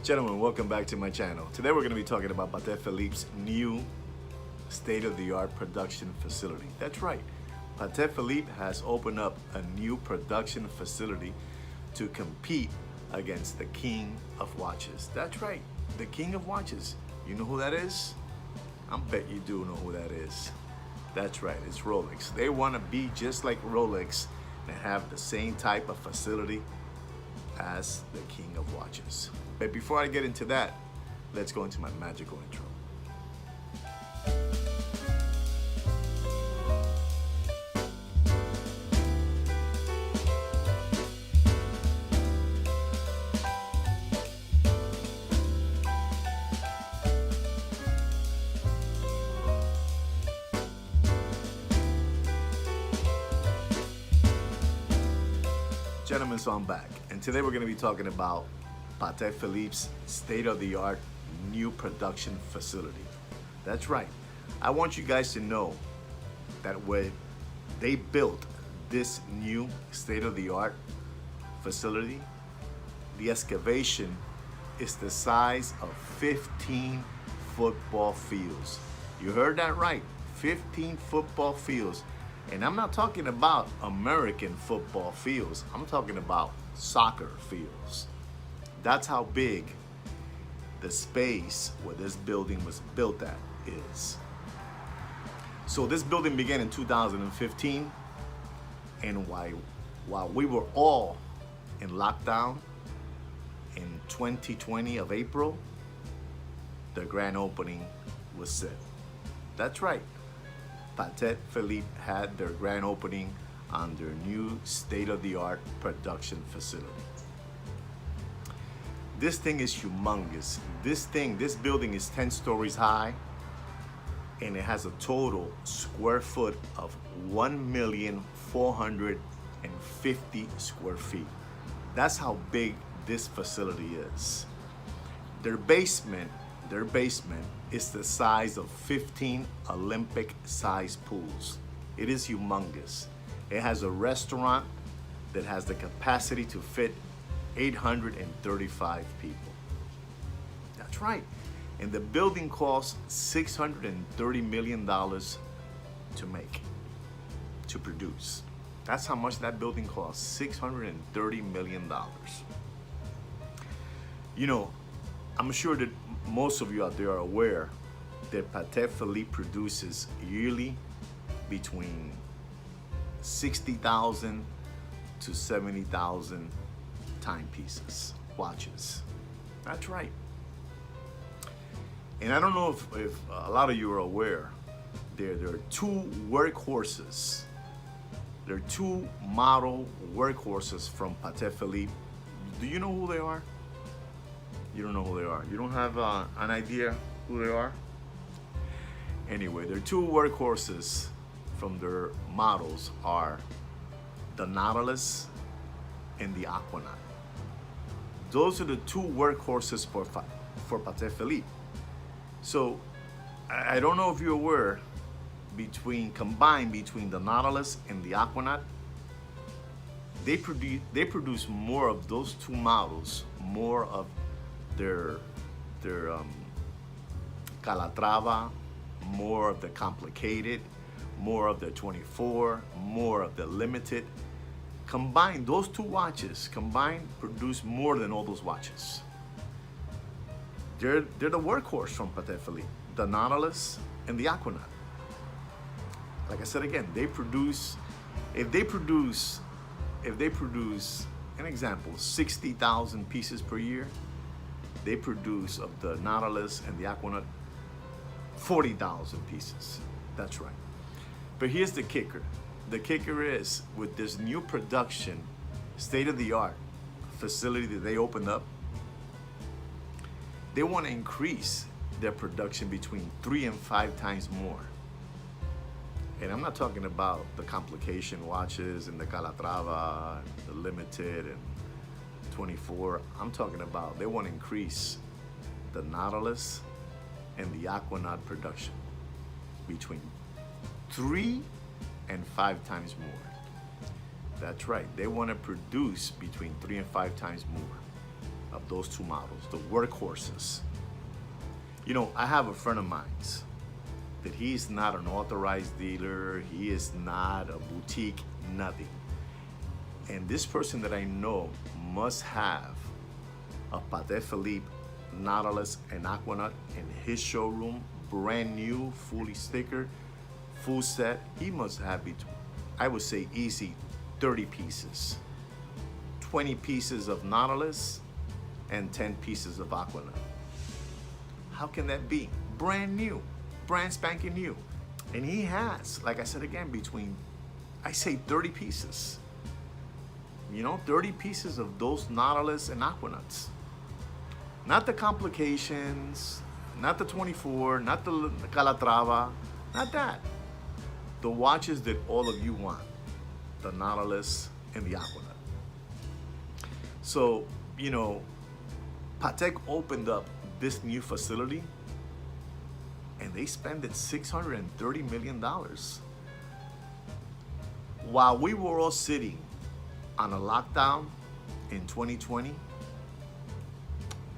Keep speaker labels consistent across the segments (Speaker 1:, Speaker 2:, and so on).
Speaker 1: Gentlemen, welcome back to my channel. Today we're going to be talking about Patek Philippe's new state-of-the-art production facility. That's right, Patek Philippe has opened up a new production facility to compete against the king of watches. That's right, the king of watches. You know who that is? I bet you do know who that is. That's right, it's Rolex. They want to be just like Rolex and have the same type of facility as the king of watches. But before I get into that, let's go into my magical intro. Gentlemen, so I'm back, and today we're going to be talking about Patek Philippe's state-of-the-art new production facility. That's right. I want you guys to know that when they built this new state-of-the-art facility, the excavation is the size of 15 football fields. You heard that right, 15 football fields. And I'm not talking about American football fields. I'm talking about soccer fields. That's how big the space where this building was built at is. So this building began in 2015, and while we were all in lockdown in 2020 of April, the grand opening was set. That's right. Patek Philippe had their grand opening on their new state-of-the-art production facility. This thing is humongous. This building is 10 stories high, and it has a total square foot of 1,450,000 square feet. That's how big this facility is. Their basement is the size of 15 Olympic-sized pools. It is humongous. It has a restaurant that has the capacity to fit 835 people. That's right. And the building costs $630 million to make, to produce. That's how much that building costs, $630 million. You know, I'm sure that most of you out there are aware that Patek Philippe produces yearly between 60,000 to 70,000 timepieces, watches. That's right. And I don't know if a lot of you are aware, there are two workhorses. There are two model workhorses from Patek Philippe. Do you know who they are? You don't know who they are. You don't have an idea who they are? Anyway, their two workhorses from their models are the Nautilus and the Aquanaut. Those are the two workhorses for Patek Philippe. So I don't know if you're aware, combined between the Nautilus and the Aquanaut, they produce more of those two models, more of their Calatrava, more of the complicated, more of the 24, more of the limited. Combined, those two watches combined produce more than all those watches. They're the workhorse from Patek Philippe, the Nautilus and the Aquanaut. Like I said again, if they produce an example, 60,000 pieces per year, they produce of the Nautilus and the Aquanaut 40,000 pieces. That's right. But here's the kicker. The kicker is, with this new production, state-of-the-art facility that they opened up, they want to increase their production between 3 and 5 times more. And I'm not talking about the complication watches and the Calatrava, the limited and 24. I'm talking about they want to increase the Nautilus and the Aquanaut production between 3 and 5 times more. That's right, they want to produce between 3 and 5 times more. of those two models, the workhorses. You know, I have a friend of mine that he's not an authorized dealer, he is not a boutique, nothing. And this person that I know must have a Patek Philippe Nautilus and Aquanaut in his showroom, brand new, fully stickered, full set. He must have between, I would say easy, 30 pieces. 20 pieces of Nautilus and 10 pieces of Aquanaut. How can that be? Brand new, brand spanking new. And he has, like I said again, between, I say 30 pieces. You know, 30 pieces of those Nautilus and Aquanauts. Not the complications, not the 24, not the Calatrava, not that. The watches that all of you want, the Nautilus and the Aquanaut. So, you know, Patek opened up this new facility and they spent $630 million. While we were all sitting on a lockdown in 2020,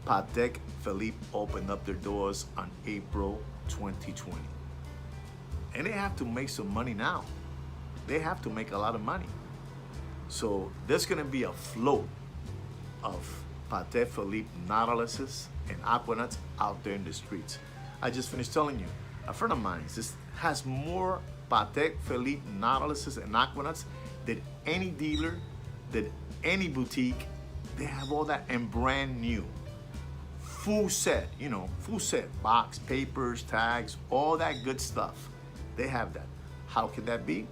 Speaker 1: Patek Philippe opened up their doors on April 2020. And they have to make some money now. They have to make a lot of money. So there's gonna be a float of Patek Philippe Nautiluses and Aquanauts out there in the streets. I just finished telling you, a friend of mine has more Patek Philippe Nautiluses and Aquanauts than any dealer, than any boutique. They have all that and brand new. Full set, you know, full set, box, papers, tags, all that good stuff. They have that. How can that be?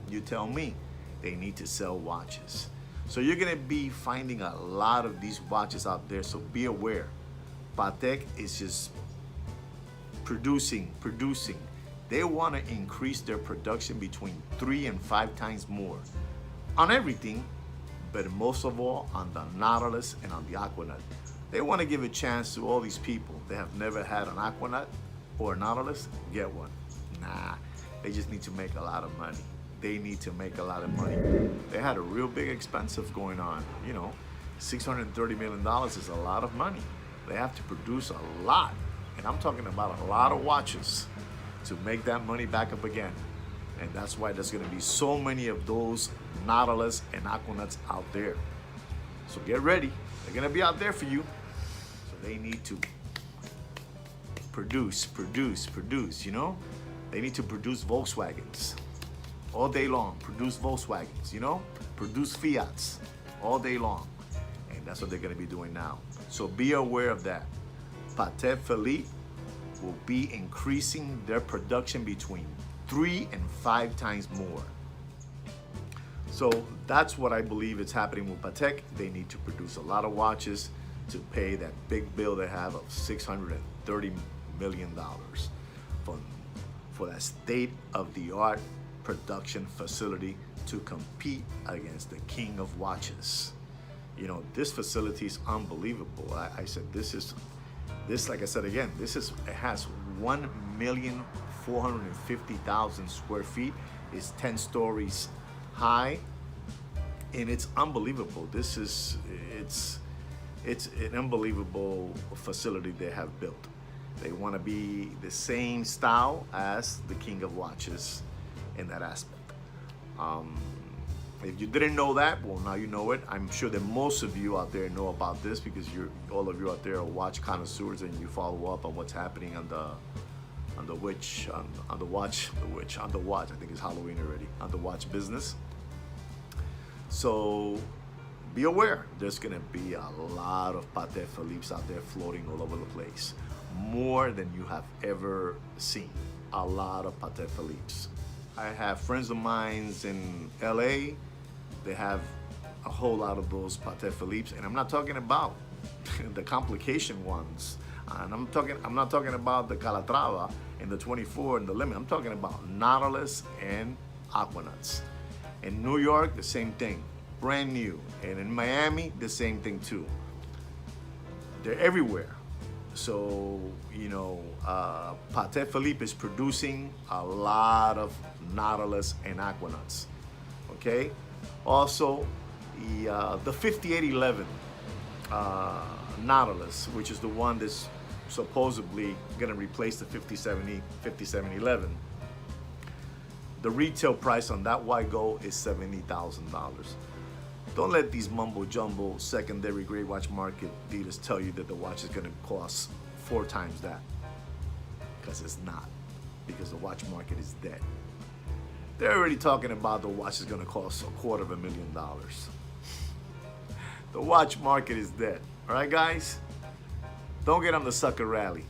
Speaker 1: You tell me. They need to sell watches. So you're gonna be finding a lot of these watches out there, so be aware. Patek is just producing. They wanna increase their production between 3 and 5 times more on everything, but most of all on the Nautilus and on the Aquanaut. They wanna give a chance to all these people that have never had an Aquanaut or a Nautilus, get one. Nah, they just need to make a lot of money. They need to make a lot of money. They had a real big expensive going on. You know, $630 million is a lot of money. They have to produce a lot. And I'm talking about a lot of watches to make that money back up again. And that's why there's gonna be so many of those Nautilus and Aquanauts out there. So get ready, they're gonna be out there for you. So they need to produce, you know? They need to produce Volkswagens all day long, produce Volkswagens, you know? Produce Fiats all day long. And that's what they're gonna be doing now. So be aware of that. Patek Philippe will be increasing their production between 3 and 5 times more. So that's what I believe is happening with Patek. They need to produce a lot of watches to pay that big bill they have of $630 million for that state-of-the-art production facility to compete against the king of watches. You know, this facility is unbelievable. I said this, like I said again, it has 1,450,000 square feet. It's 10 stories high, and it's unbelievable. It's an unbelievable facility they have built. They want to be the same style as the king of watches in that aspect. If you didn't know that, well, now you know it. I'm sure that most of you out there know about this because all of you out there are watch connoisseurs and you follow up on what's happening on the watch. I think it's Halloween already. On the watch business. So be aware, there's gonna be a lot of Patek Philippe's out there floating all over the place. More than you have ever seen. A lot of Patek Philippe's. I have friends of mine in LA. They have a whole lot of those Patek Philippe's, and I'm not talking about the complication ones. And I'm not talking about the Calatrava and the 24 and the limit. I'm talking about Nautilus and Aquanauts. In New York, the same thing, brand new. And in Miami, the same thing too. They're everywhere. So, you know, Patek Philippe is producing a lot of Nautilus and Aquanauts, okay? Also, the 5811 Nautilus, which is the one that's supposedly going to replace the 5711. The retail price on that white gold is $70,000. Don't let these mumbo jumbo secondary gray watch market dealers tell you that the watch is going to cost 4 times that, because it's not, because the watch market is dead. They're already talking about the watch is going to cost $250,000. The watch market is dead. All right, guys? Don't get on the sucker rally.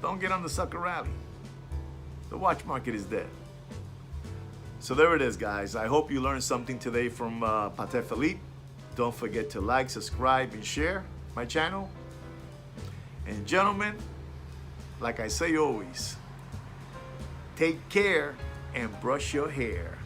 Speaker 1: Don't get on the sucker rally. The watch market is dead. So there it is, guys. I hope you learned something today from Patek Philippe. Don't forget to like, subscribe, and share my channel. And gentlemen, like I say always, take care and brush your hair.